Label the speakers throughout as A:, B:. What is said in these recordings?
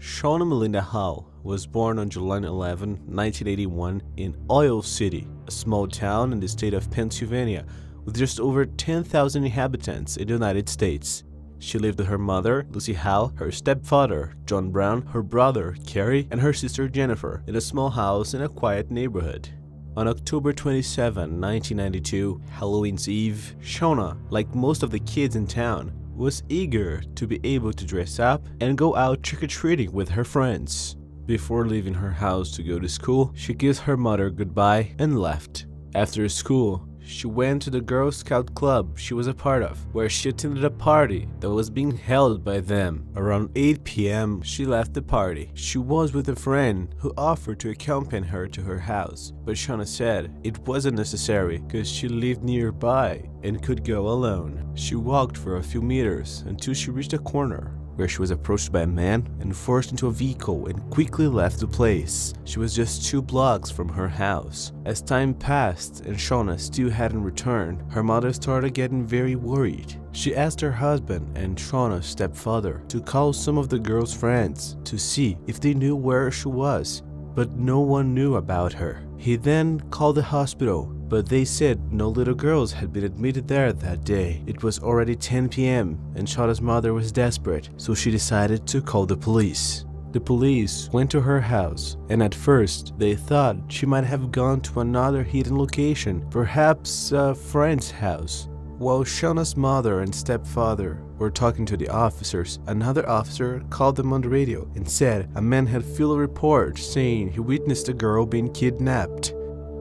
A: Shauna Melinda Howe was born on July 11, 1981 in Oil City, a small town in the state of Pennsylvania with just over 10,000 inhabitants in the United States. She lived with her mother, Lucy Howe, her stepfather, John Brown, her brother, Carrie, and her sister Jennifer in a small house in a quiet neighborhood. On October 27, 1992, Halloween's Eve, Shauna, like most of the kids in town, was eager to be able to dress up and go out trick-or-treating with her friends. Before leaving her house to go to school, she gives her mother goodbye and left. After school, she went to the Girl Scout club she was a part of, where she attended a party that was being held by them. Around 8 p.m., she left the party. She was with a friend who offered to accompany her to her house, but Shauna said it wasn't necessary because she lived nearby and could go alone. She walked for a few meters until she reached a corner, where she was approached by a man and forced into a vehicle and quickly left the place. She was just 2 blocks from her house. As time passed and Shauna still hadn't returned, her mother started getting very worried. She asked her husband and Shauna's stepfather to call some of the girl's friends to see if they knew where she was, but no one knew about her. He then called the hospital, but they said no little girls had been admitted there that day. It was already 10 p.m. and Shauna's mother was desperate, so she decided to call the police. The police went to her house, and at first they thought she might have gone to another hidden location, perhaps a friend's house. While Shauna's mother and stepfather were talking to the officers, another officer called them on the radio and said a man had filed a report saying he witnessed a girl being kidnapped.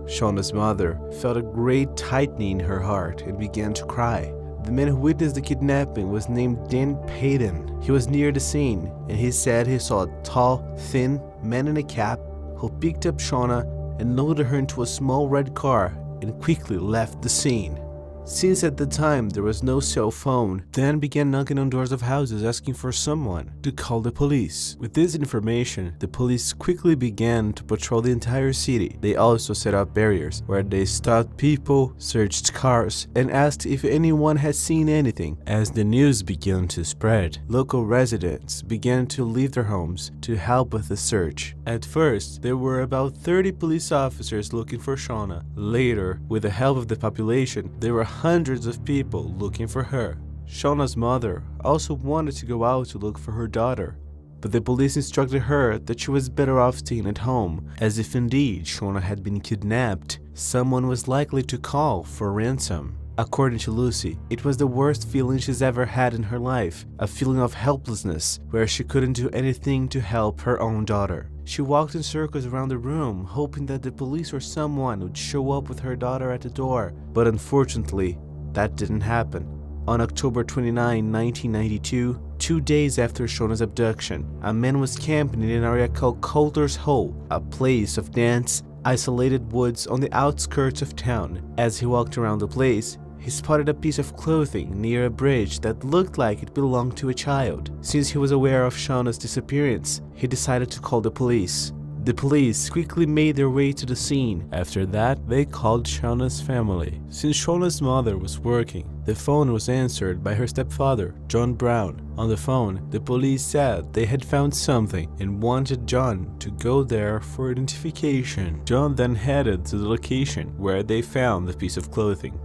A: Shauna's mother felt a great tightening in her heart and began to cry. The man who witnessed the kidnapping was named Dan Payton. He was near the scene, and he said he saw a tall, thin man in a cap who picked up Shauna and loaded her into a small red car and quickly left the scene. Since at the time there was no cell phone, Dan began knocking on doors of houses asking for someone to call the police. With this information, the police quickly began to patrol the entire city. They also set up barriers where they stopped people, searched cars, and asked if anyone had seen anything. As the news began to spread, local residents began to leave their homes to help with the search. At first, there were about 30 police officers looking for Shauna. Later, with the help of the population, there were hundreds of people looking for her. Shauna's mother also wanted to go out to look for her daughter, but the police instructed her that she was better off staying at home, as if indeed Shauna had been kidnapped, someone was likely to call for ransom. According to Lucy, it was the worst feeling she's ever had in her life, a feeling of helplessness where she couldn't do anything to help her own daughter. She walked in circles around the room, hoping that the police or someone would show up with her daughter at the door, but unfortunately, that didn't happen. On October 29, 1992, 2 days after Shauna's abduction, a man was camping in an area called Coulter's Hole, a place of dense, isolated woods on the outskirts of town. As he walked around the place, he spotted a piece of clothing near a bridge that looked like it belonged to a child. Since he was aware of Shauna's disappearance, he decided to call the police. The police quickly made their way to the scene. After that, they called Shauna's family. Since Shauna's mother was working, the phone was answered by her stepfather, John Brown. On the phone, the police said they had found something and wanted John to go there for identification. John then headed to the location where they found the piece of clothing.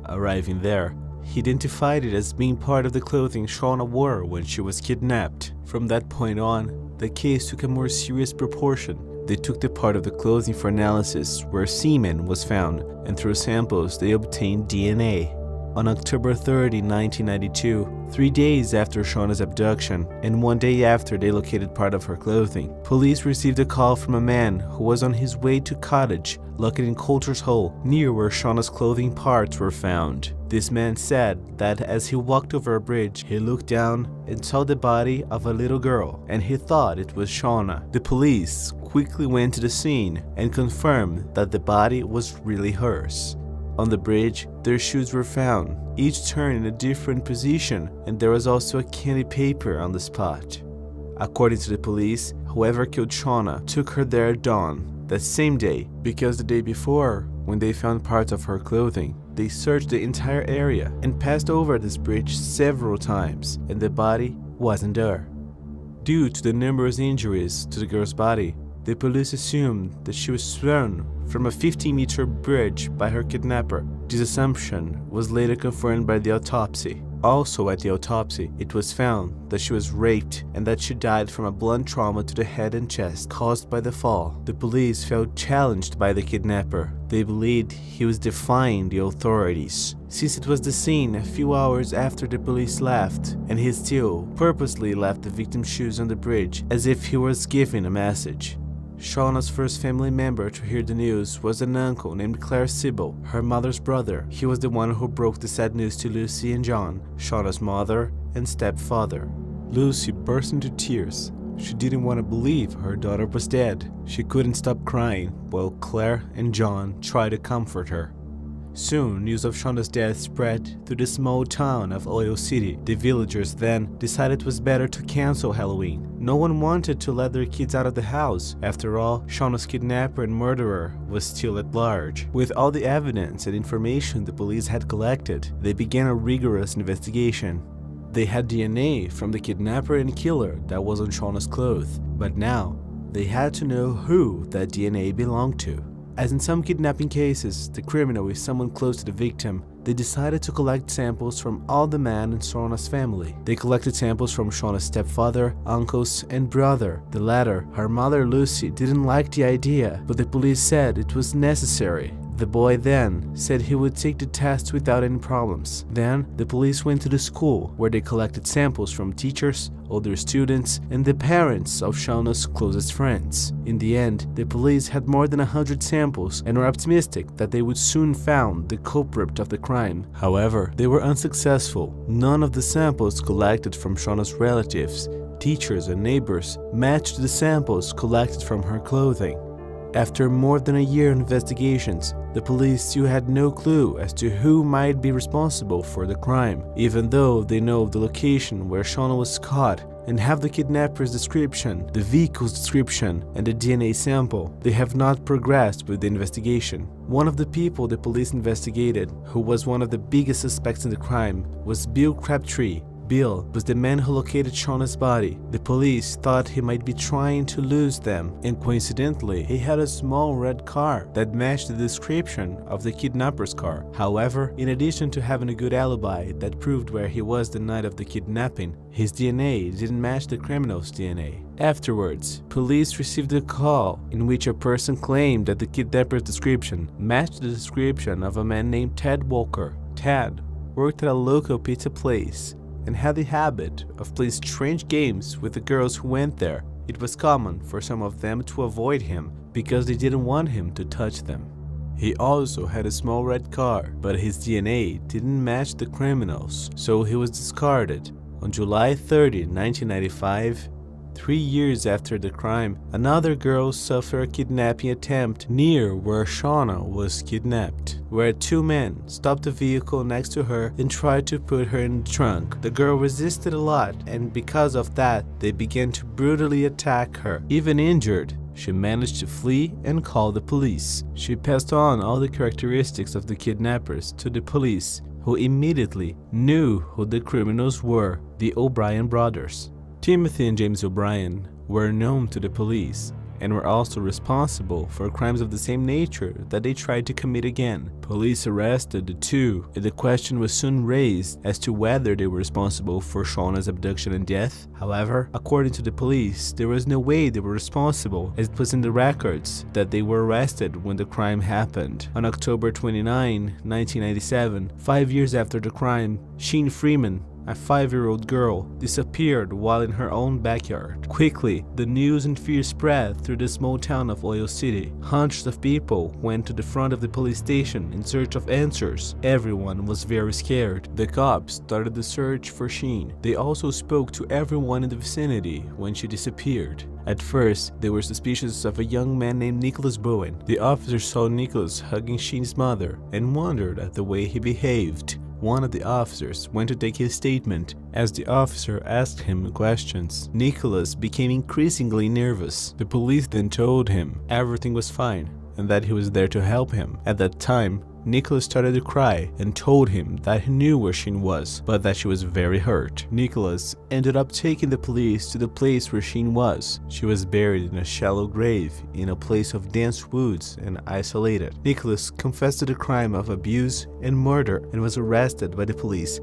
A: Arriving there, he identified it as being part of the clothing Shauna wore when she was kidnapped. From that point on, the case took a more serious proportion. They took the part of the clothing for analysis where semen was found, and through samples they obtained DNA. On October 30, 1992, 3 days after Shauna's abduction and 1 day after they located part of her clothing, police received a call from a man who was on his way to a cottage located in Coulter's Hole, near where Shauna's clothing parts were found. This man said that as he walked over a bridge, he looked down and saw the body of a little girl, and he thought it was Shauna. The police quickly went to the scene and confirmed that the body was really hers. On the bridge, their shoes were found, each turned in a different position, and there was also a candy paper on the spot. According to the police, whoever killed Shauna took her there at dawn that same day, because the day before, when they found parts of her clothing, they searched the entire area and passed over this bridge several times, and the body wasn't there. Due to the numerous injuries to the girl's body, the police assumed that she was thrown from a 50-meter bridge by her kidnapper. This assumption was later confirmed by the autopsy. Also at the autopsy, it was found that she was raped and that she died from a blunt trauma to the head and chest caused by the fall. The police felt challenged by the kidnapper. They believed he was defying the authorities, since it was the scene a few hours after the police left, and he still purposely left the victim's shoes on the bridge as if he was giving a message. Shauna's first family member to hear the news was an uncle named Claire Sibyl, her mother's brother. He was the one who broke the sad news to Lucy and John, Shauna's mother and stepfather. Lucy burst into tears. She didn't want to believe her daughter was dead. She couldn't stop crying while Claire and John tried to comfort her. Soon, news of Shauna's death spread through the small town of Oil City. The villagers then decided it was better to cancel Halloween. No one wanted to let their kids out of the house. After all, Shauna's kidnapper and murderer was still at large. With all the evidence and information the police had collected, they began a rigorous investigation. They had DNA from the kidnapper and killer that was on Shauna's clothes, but now they had to know who that DNA belonged to. As in some kidnapping cases, the criminal is someone close to the victim. They decided to collect samples from all the men in Shauna's family. They collected samples from Shauna's stepfather, uncles, and brother. The latter, her mother Lucy, didn't like the idea, but the police said it was necessary. The boy then said he would take the test without any problems. Then, the police went to the school, where they collected samples from teachers, older students, and the parents of Shauna's closest friends. In the end, the police had more than 100 samples and were optimistic that they would soon find the culprit of the crime. However, they were unsuccessful. None of the samples collected from Shauna's relatives, teachers, and neighbors matched the samples collected from her clothing. After more than a year of investigations, the police still had no clue as to who might be responsible for the crime. Even though they know the location where Shauna was caught and have the kidnapper's description, the vehicle's description, and the DNA sample, they have not progressed with the investigation. One of the people the police investigated, who was one of the biggest suspects in the crime, was Bill Crabtree. Bill was the man who located Shauna's body. The police thought he might be trying to lose them, and coincidentally, he had a small red car that matched the description of the kidnapper's car. However, in addition to having a good alibi that proved where he was the night of the kidnapping, his DNA didn't match the criminal's DNA. Afterwards, police received a call in which a person claimed that the kidnapper's description matched the description of a man named Ted Walker. Ted worked at a local pizza place and had the habit of playing strange games with the girls who went there. It was common for some of them to avoid him because they didn't want him to touch them. He also had a small red car, but his DNA didn't match the criminal's, so he was discarded. On July 30, 1995, 3 years after the crime, another girl suffered a kidnapping attempt near where Shauna was kidnapped, where two men stopped the vehicle next to her and tried to put her in the trunk. The girl resisted a lot, and because of that, they began to brutally attack her. Even injured, she managed to flee and call the police. She passed on all the characteristics of the kidnappers to the police, who immediately knew who the criminals were, the O'Brien brothers. Timothy and James O'Brien were known to the police and were also responsible for crimes of the same nature that they tried to commit again. Police arrested the two, and the question was soon raised as to whether they were responsible for Shauna's abduction and death. However, according to the police, there was no way they were responsible, as it was in the records that they were arrested when the crime happened. On October 29, 1997, 5 years after the crime, Sheen Freeman, a 5-year-old girl, disappeared while in her own backyard. Quickly, the news and fear spread through the small town of Oil City. Hundreds of people went to the front of the police station in search of answers. Everyone was very scared. The cops started the search for Sheen. They also spoke to everyone in the vicinity when she disappeared. At first, they were suspicious of a young man named Nicholas Bowen. The officers saw Nicholas hugging Sheen's mother and wondered at the way he behaved. One of the officers went to take his statement. As the officer asked him questions, Nicholas became increasingly nervous. The police then told him everything was fine and that he was there to help him. At that time, Nicholas started to cry and told him that he knew where Sheen was, but that she was very hurt. Nicholas ended up taking the police to the place where Sheen was. She was buried in a shallow grave in a place of dense woods and isolated. Nicholas confessed to the crime of abuse and murder and was arrested by the police.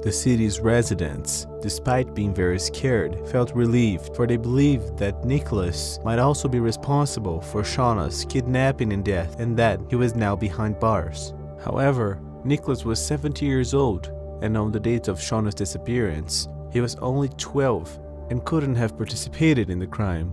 A: The city's residents, despite being very scared, felt relieved, for they believed that Nicholas might also be responsible for Shauna's kidnapping and death, and that he was now behind bars. However, Nicholas was 70 years old, and on the date of Shauna's disappearance, he was only 12 and couldn't have participated in the crime.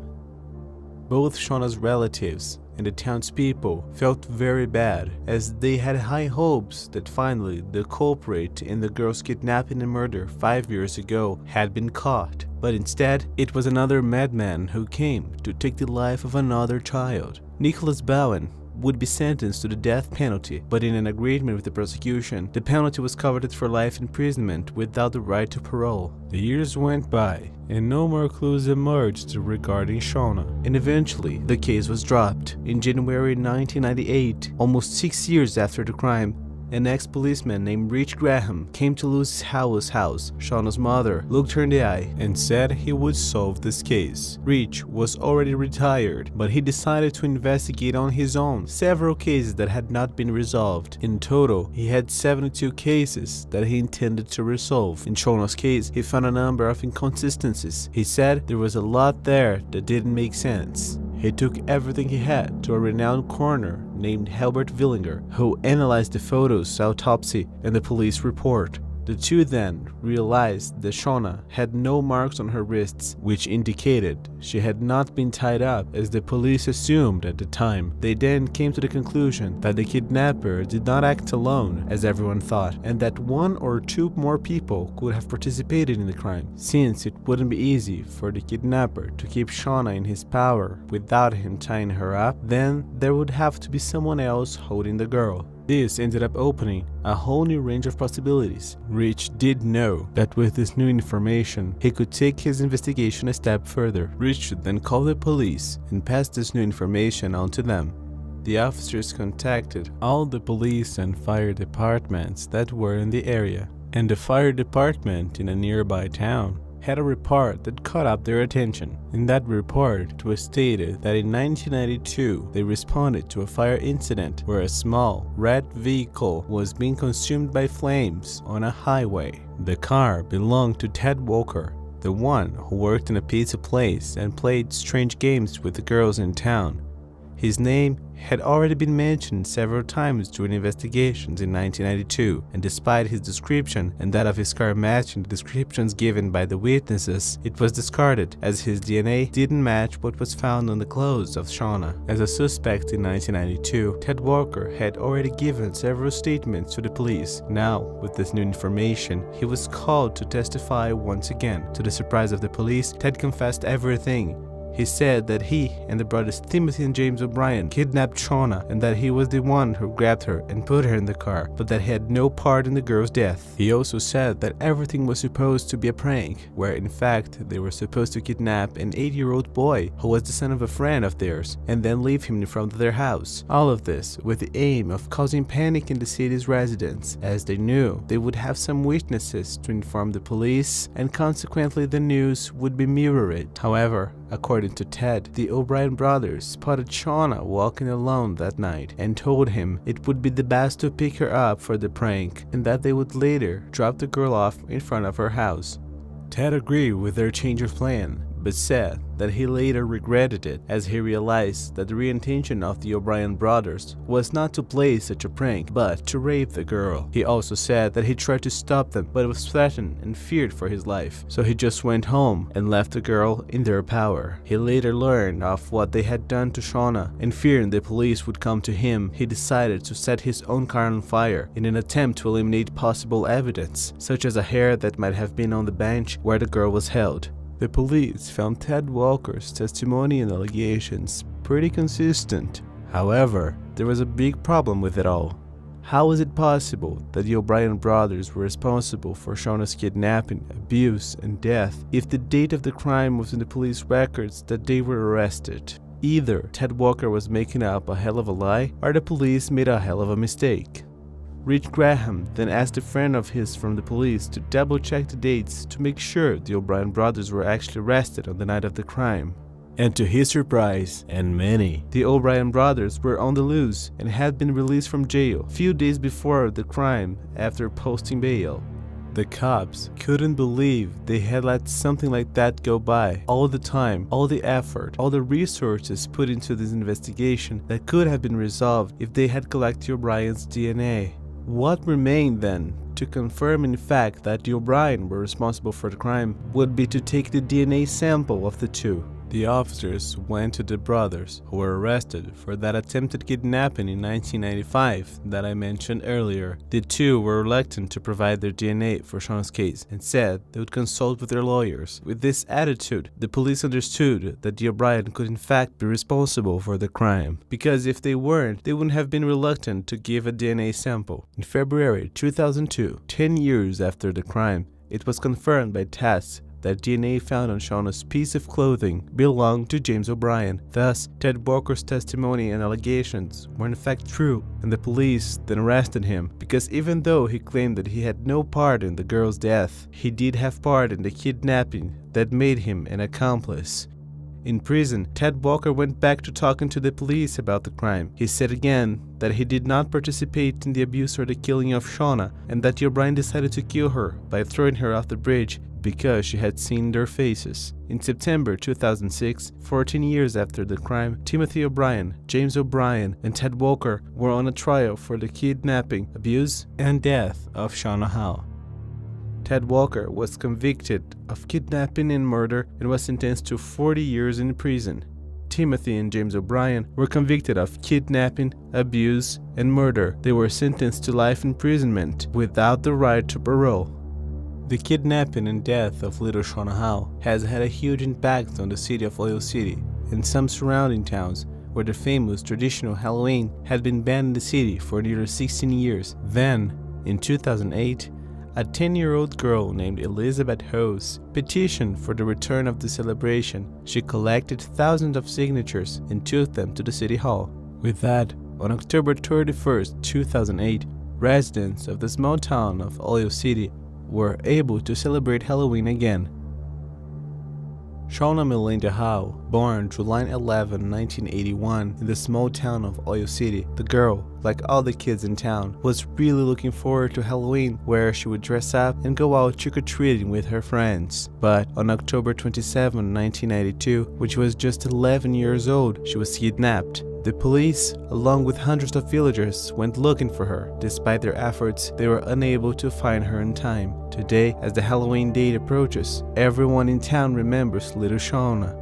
A: Both Shauna's relatives and the townspeople felt very bad, as they had high hopes that finally the culprit in the girl's kidnapping and murder 5 years ago had been caught. But instead, it was another madman who came to take the life of another child. Nicholas Bowen would be sentenced to the death penalty, but in an agreement with the prosecution, the penalty was covered for life imprisonment without the right to parole. The years went by, and no more clues emerged regarding Shauna, and eventually the case was dropped. In January 1998, almost 6 years after the crime, an ex-policeman named Rich Graham came to Lucy Howell's house. Shauna's mother looked her in the eye and said he would solve this case. Rich was already retired, but he decided to investigate on his own several cases that had not been resolved. In total, he had 72 cases that he intended to resolve. In Shauna's case, he found a number of inconsistencies. He said there was a lot there that didn't make sense. He took everything he had to a renowned coroner named Helbert Villinger, who analyzed the photos, autopsy, and the police report. The two then realized that Shauna had no marks on her wrists, which indicated she had not been tied up as the police assumed at the time. They then came to the conclusion that the kidnapper did not act alone, as everyone thought, and that one or two more people could have participated in the crime. Since it wouldn't be easy for the kidnapper to keep Shauna in his power without him tying her up, then there would have to be someone else holding the girl. This ended up opening a whole new range of possibilities. Rich did know that with this new information, he could take his investigation a step further. Rich then called the police and passed this new information on to them. The officers contacted all the police and fire departments that were in the area, and the fire department in a nearby town had a report that caught up their attention. In that report, it was stated that in 1992, they responded to a fire incident where a small red vehicle was being consumed by flames on a highway. The car belonged to Ted Walker, the one who worked in a pizza place and played strange games with the girls in town. His name had already been mentioned several times during investigations in 1992, and despite his description and that of his car matching the descriptions given by the witnesses, it was discarded as his DNA didn't match what was found on the clothes of Shauna. As a suspect in 1992, Ted Walker had already given several statements to the police. Now, with this new information, he was called to testify once again. To the surprise of the police, Ted confessed everything. He said that he and the brothers Timothy and James O'Brien kidnapped Shauna, and that he was the one who grabbed her and put her in the car, but that he had no part in the girl's death. He also said that everything was supposed to be a prank, where in fact they were supposed to kidnap an 8-year-old boy who was the son of a friend of theirs, and then leave him in front of their house. All of this with the aim of causing panic in the city's residents, as they knew they would have some witnesses to inform the police, and consequently the news would be mirrored. However, according to Ted, the O'Brien brothers spotted Shauna walking alone that night and told him it would be the best to pick her up for the prank, and that they would later drop the girl off in front of her house. Ted agreed with their change of plan, but said that he later regretted it, as he realized that the real intention of the O'Brien brothers was not to play such a prank, but to rape the girl. He also said that he tried to stop them, but was threatened and feared for his life, so he just went home and left the girl in their power. He later learned of what they had done to Shauna, and fearing the police would come to him, he decided to set his own car on fire in an attempt to eliminate possible evidence, such as a hair that might have been on the bench where the girl was held. The police found Ted Walker's testimony and allegations pretty consistent. However, there was a big problem with it all. How was it possible that the O'Brien brothers were responsible for Shauna's kidnapping, abuse, and death if the date of the crime was in the police records that they were arrested? Either Ted Walker was making up a hell of a lie, or the police made a hell of a mistake. Rich Graham then asked a friend of his from the police to double-check the dates to make sure the O'Brien brothers were actually arrested on the night of the crime. And to his surprise, and many, the O'Brien brothers were on the loose and had been released from jail a few days before the crime after posting bail. The cops couldn't believe they had let something like that go by. All the time, all the effort, all the resources put into this investigation that could have been resolved if they had collected O'Brien's DNA. What remained then, to confirm in fact that the O'Brien were responsible for the crime, would be to take the DNA sample of the two. The officers went to the brothers, who were arrested for that attempted kidnapping in 1995 that I mentioned earlier. The two were reluctant to provide their DNA for Shauna's case and said they would consult with their lawyers. With this attitude, the police understood that the O'Brien could in fact be responsible for the crime, because if they weren't, they wouldn't have been reluctant to give a DNA sample. In February 2002, 10 years after the crime, it was confirmed by tests that DNA found on Shauna's piece of clothing belonged to James O'Brien. Thus, Ted Walker's testimony and allegations were in fact true, and the police then arrested him because even though he claimed that he had no part in the girl's death, he did have part in the kidnapping that made him an accomplice. In prison, Ted Walker went back to talking to the police about the crime. He said again that he did not participate in the abuse or the killing of Shauna, and that the O'Brien decided to kill her by throwing her off the bridge because she had seen their faces. In September 2006, 14 years after the crime, Timothy O'Brien, James O'Brien, and Ted Walker were on a trial for the kidnapping, abuse, and death of Shauna Howe. Ted Walker was convicted of kidnapping and murder and was sentenced to 40 years in prison. Timothy and James O'Brien were convicted of kidnapping, abuse, and murder. They were sentenced to life imprisonment without the right to parole. The kidnapping and death of little Shauna Howe has had a huge impact on the city of Oil City and some surrounding towns, where the famous traditional Halloween had been banned in the city for nearly 16 years. Then, in 2008, a 10-year-old girl named Elizabeth Hose petitioned for the return of the celebration. She collected thousands of signatures and took them to the city hall. With that, on October 31st, 2008, residents of the small town of Oil City were able to celebrate Halloween again. Shauna Melinda Howe, born July 11, 1981, in the small town of Oil City, the girl, like all the kids in town, was really looking forward to Halloween, where she would dress up and go out trick-or-treating with her friends. But on October 27, 1992, when she was just 11 years old, she was kidnapped. The police, along with hundreds of villagers, went looking for her. Despite their efforts, they were unable to find her in time. Today, as the Halloween date approaches, everyone in town remembers little Shauna.